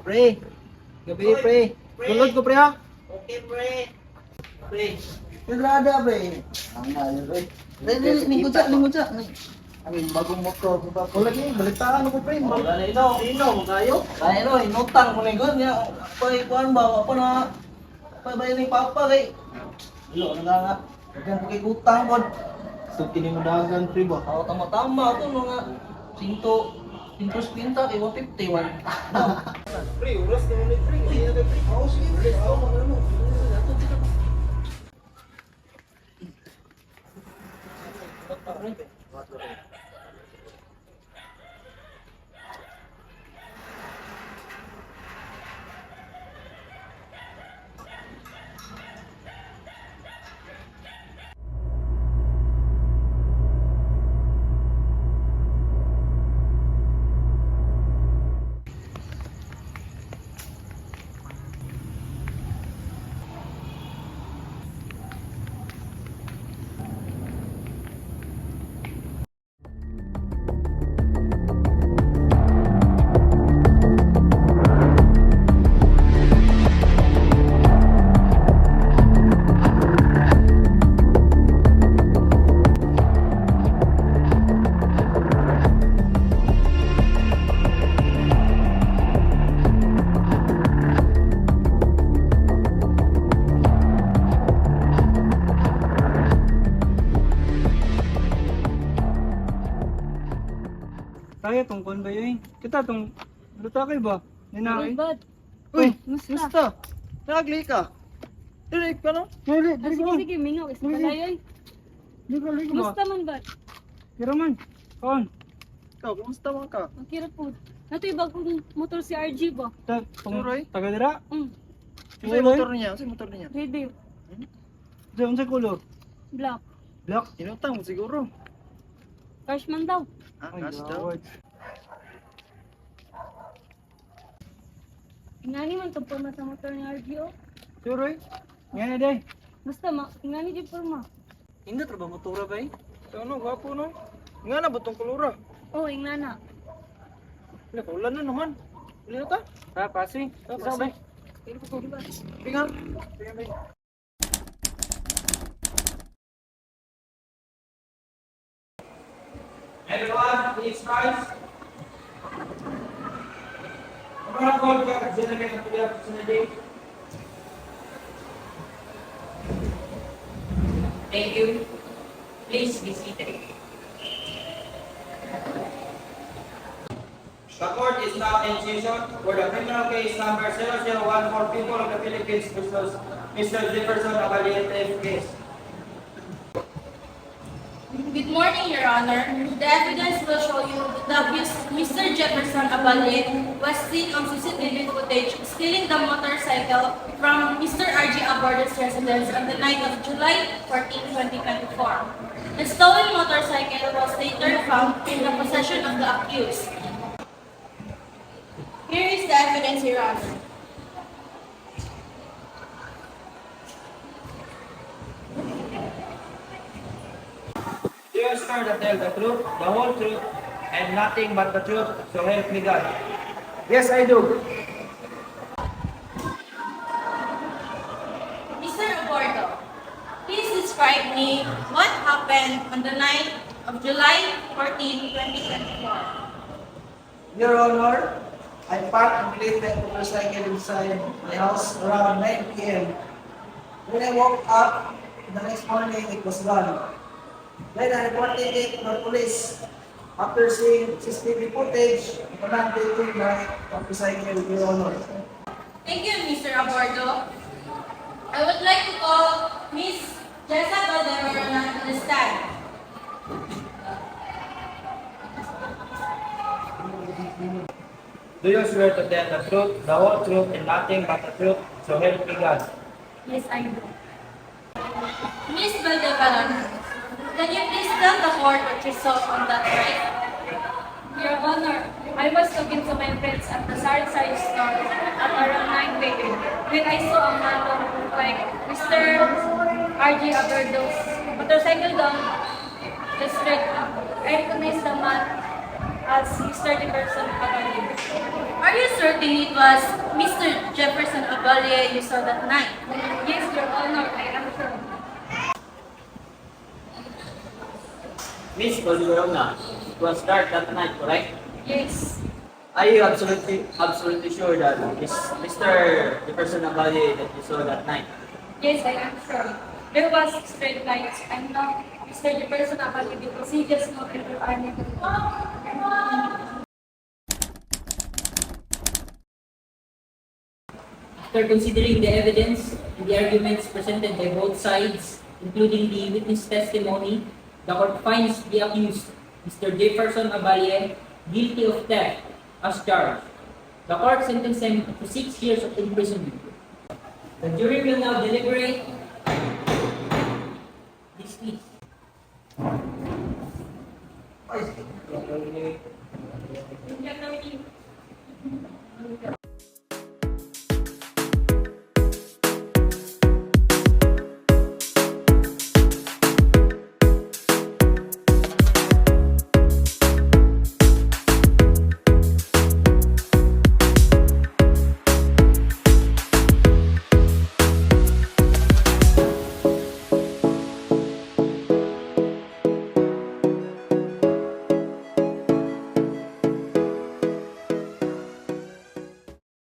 Pre. Gabi, pre. Tulog ko, pre, ha? Okay, pre. Pre. Nagrada, pre. Ano, pre. Lingkod sa. Ang bagong motor ko ba? Wala niya, balitaan ko, pre. Wala na ino, kayo. Ay, no, inutang ko na yun. Pay, kuhan ba? Ako na. Pabayan ni Papa, kay. Ilo, nga. Kaya kay utang ko. So, kinimudagan, pre, ba? Oo, tama-tama. Ito, mga sinto. Pintos pinta, kay 151. Pre, uras na ulit, pre. Hindi na kayo, pre. Oo, sige, pre. Oo, magano. Kaya tong kon ba yun? Kita tong luta kay ba? Ninaki. Bad. Uy, Musta? musta? Nagli ka. Dili ka no? Dili, dili ka. Sige, mingaw. Isa palayoy. Dili ka, dili ka ba? Musta man bad? Kira man. Kaon. Ikaw, kumusta man ka? Ang kirot po. Nato yung bagong motor si RG ba? Turoy? Taga dira? Mm. Ano yung motor niya? Ano yung motor niya? Ready. Diyan sa kulo. Black. Black. Inutang mo siguro. Cash man daw. Ay, gawad. Ingani man itong forma sa motor ni RG oh. Turoy? Nga na day. Basta ingani di forma. Hindi trabaho motora ba eh? So ano, gwapo no? Nga na, butong kulura. Oh, ingana. Wala, kaulan na naman. Wala na ta? Ha, pasi. Isa ba? Pingar. Pingar ba? Everyone, please rise. Mga call ka, kasi na kayo natuloy sa day. Thank you. Please be seated. The court is now in session for the criminal case number 0014 people of the Philippines versus Mr. Jefferson Abaliente case. Good morning, Your Honor. The evidence will show you that Mr. Jefferson Abalit was seen on CCTV footage stealing the motorcycle from Mr. R.G. Aborda's residence on the night of July 14, 2024. The stolen motorcycle was later found in the possession of the accused. Here is the evidence, Your Honor. Do you swear to tell the truth, the whole truth, and nothing but the truth, so help me God? Yes, I do. Mr. Abordo, please describe me what happened on the night of July 14, 2024. Your Honor, I parked and placed my motorcycle inside my house around 9 p.m. When I woke up, the next morning it was gone. Then I reported it to the police. After seeing CCTV footage, I am taking my motorcycle, Your Honor. Thank you, Mr. Abordo. I would like to call Miss Jessa Valderona to the stand. Do you swear to tell the truth, the whole truth, and nothing but the truth, so help me God? Yes, I do. Miss Valderona, can you please tell the court what you saw on that night? Your Honor, I was talking to my friends at the Sari-Sari store at around 9 p.m. when I saw a man who looked like Mr. R.G. Aberdo's motorcycle down the street. I recognized the man as Mr. Jefferson Abalye. Are you certain it was Mr. Jefferson Abalye you saw that night? Yes, Your Honor, I am sure. Miss Colorona, it was dark that night, correct? Yes. Are you absolutely sure that it's Mr. Jefferson Abalye that you saw that night? Yes, I am sure. There was straight lights and not Mr. Jefferson Abalye because he just not enter army. After considering the evidence and the arguments presented by both sides, including the witness testimony, the court finds the accused, Mr. Jefferson Abalye, guilty of theft as charged. The court sentenced him to 6 years of imprisonment. The jury will now deliberate